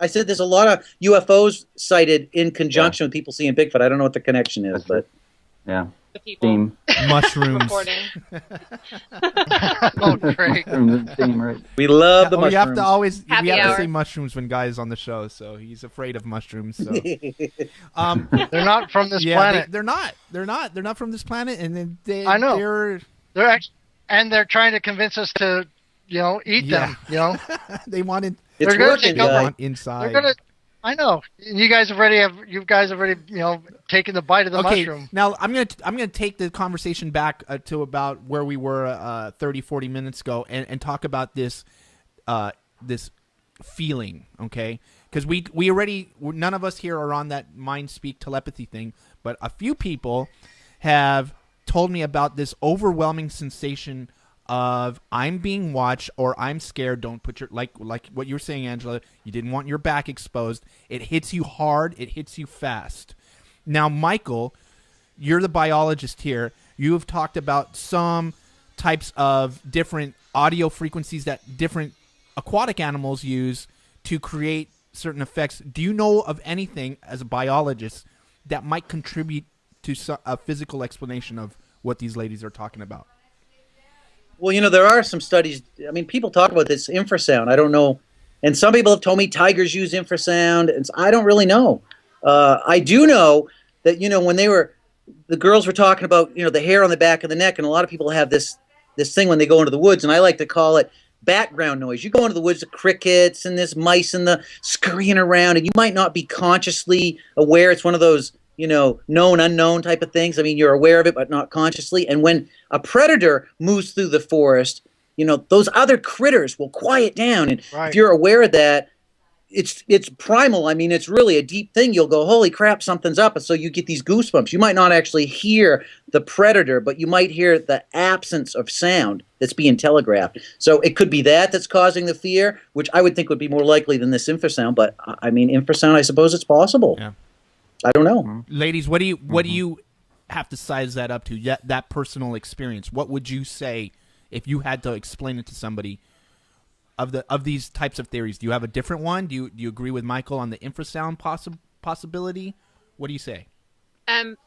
I said there's a lot of UFOs cited in conjunction with people seeing Bigfoot. I don't know what the connection is, but yeah. The people. Theme. Mushrooms. Oh, great. Theme, right. we love the We mushrooms. have to always Happy we have to hour. say mushrooms when Guy's on the show, so he's afraid of mushrooms. So. They're not from this planet. They're not. They're not from this planet, and then I know. They're they're trying to convince us to, eat them. they wanted. It's They're gonna working, take over. guy. Want inside. They're gonna. I know. You guys have already taken the bite of the mushroom. Now I'm gonna take the conversation back to about where we were 30, 40 minutes ago, and talk about this this feeling, okay? Because we already, none of us here are on that mind speak telepathy thing, but a few people have told me about this overwhelming sensation of I'm being watched or I'm scared. Don't put your like what you were saying, Angela. You didn't want your back exposed. It hits you hard. It hits you fast. Now, Michael, you're the biologist here. You have talked about some types of different audio frequencies that different aquatic animals use to create certain effects. Do you know of anything as a biologist that might contribute to a physical explanation of what these ladies are talking about? Well, there are some studies. I mean, people talk about this infrasound. I don't know. And some people have told me tigers use infrasound. And I don't really know. I do know that, when the girls were talking about, the hair on the back of the neck. And a lot of people have this thing when they go into the woods. And I like to call it background noise. You go into the woods, the crickets and this mice and the scurrying around. And you might not be consciously aware. It's one of those known, unknown type of things. I mean, you're aware of it, but not consciously. And when a predator moves through the forest, those other critters will quiet down. And if you're aware of that, it's primal. I mean, it's really a deep thing. You'll go, holy crap, something's up. And so you get these goosebumps. You might not actually hear the predator, but you might hear the absence of sound that's being telegraphed. So it could be that's causing the fear, which I would think would be more likely than this infrasound. But I mean, infrasound, I suppose it's possible. Yeah. I don't know. Ladies, what do you have to size that up to? That personal experience. What would you say if you had to explain it to somebody of these types of theories? Do you have a different one? Do you agree with Michael on the infrasound possibility? What do you say? Having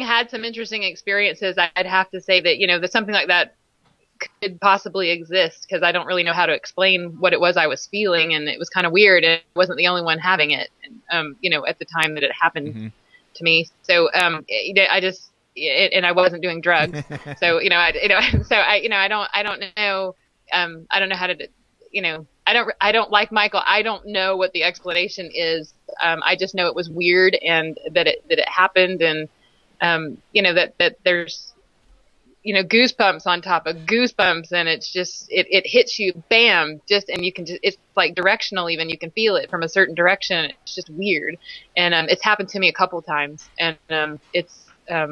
had some interesting experiences, I'd have to say that that something like that could possibly exist, because I don't really know how to explain what it was I was feeling, and it was kind of weird, and I wasn't the only one having it, at the time that it happened to me. So, I just, and I wasn't doing drugs, so I don't know, I don't know how to, I don't like Michael. I don't know what the explanation is. I just know it was weird, and that it happened, and that there's goosebumps on top of goosebumps, and it's just it hits you, bam, and you can just, it's like directional, even you can feel it from a certain direction. It's just weird, and it's happened to me a couple times, and it's I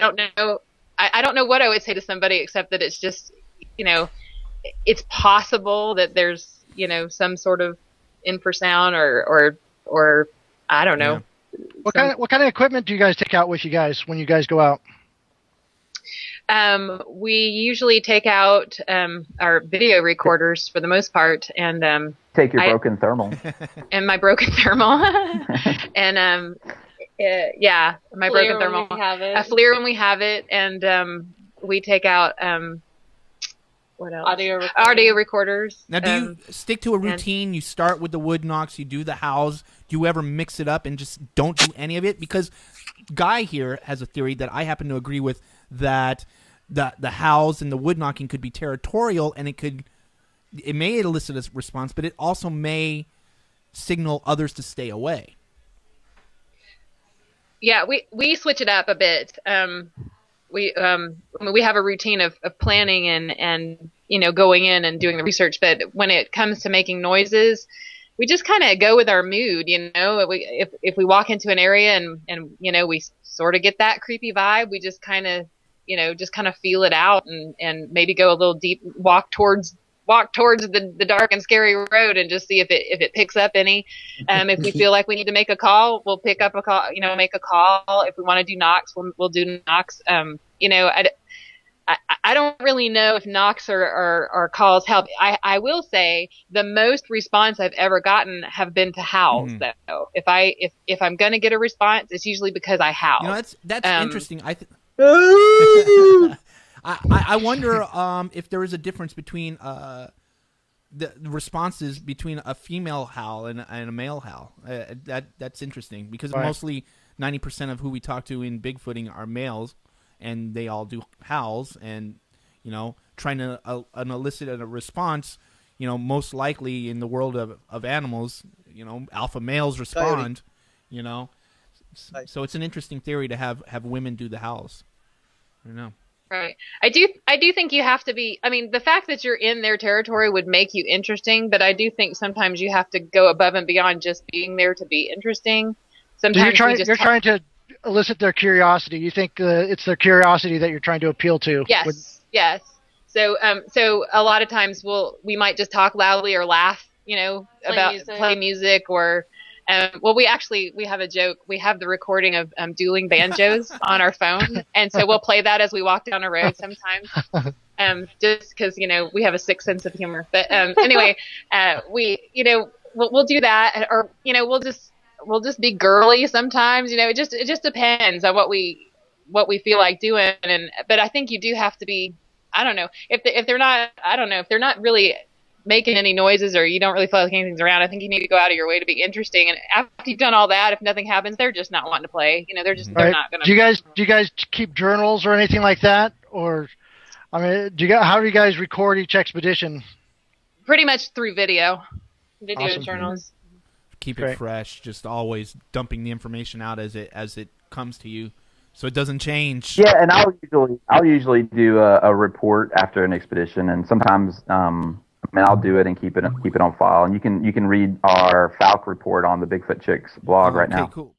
don't know, I don't know what I would say to somebody except that it's just it's possible that there's some sort of infrasound or I don't know. Yeah. What kind of equipment do you guys take out with you guys when you guys go out? We usually take out our video recorders for the most part, and take your broken thermal and my broken thermal, and my broken thermal. A FLIR when we have it, and we take out what else? Audio recorders. Now, do you stick to a routine? You start with the wood knocks, you do the howls. Do you ever mix it up and just don't do any of it? Because Guy here has a theory that I happen to agree with, that the howls and the wood knocking could be territorial, and it may elicit a response, but it also may signal others to stay away. Yeah, we switch it up a bit. We have a routine of planning and going in and doing the research, but when it comes to making noises, we just kind of go with our mood. If we walk into an area and we sort of get that creepy vibe, we just kind of feel it out and maybe go a little deep, walk towards the dark and scary road and just see if it picks up any. If we feel like we need to make a call, we'll pick up a call, make a call. If we want to do knocks, we'll do knocks. I I don't really know if knocks or calls help. I will say the most response I've ever gotten have been to howls, though. If I'm going to get a response, it's usually because I howl. You know, that's interesting. I wonder if there is a difference between the responses between a female howl and a male howl. That's interesting because mostly 90% of who we talk to in Bigfooting are males, and they all do howls. And you know, trying to elicit a response, you know, most likely in the world of animals, you know, alpha males respond. You know, so it's an interesting theory to have women do the howls. I don't know. Right. I do think you have to be, I mean, the fact that you're in their territory would make you interesting, but I do think sometimes you have to go above and beyond just being there to be interesting. Sometimes so you're trying to elicit their curiosity. You think it's their curiosity that you're trying to appeal to? Yes. Yes. So a lot of times we might just talk loudly or laugh, you know, play music or well, we have a joke. We have the recording of dueling banjos on our phone, and so we'll play that as we walk down a road sometimes, just because, you know, we have a sick sense of humor. But anyway, we'll do that, or, you know, we'll just be girly sometimes. You know, it just depends on what we feel like doing. But I think you do have to be, I don't know, if they're not really making any noises, or you don't really feel like anything's around, I think you need to go out of your way to be interesting. And after you've done all that, if nothing happens, they're just not wanting to play. You know, they're not going to. Do you guys keep journals or anything like that? Or, I mean, how do you guys record each expedition? Pretty much through video Awesome. journals. Keep it fresh, just always dumping the information out as it comes to you, so it doesn't change. Yeah, and I'll usually do a report after an expedition, and sometimes I'll do it and keep it on file. And you can read our Falk report on the Bigfoot Chicks blog right now. Cool.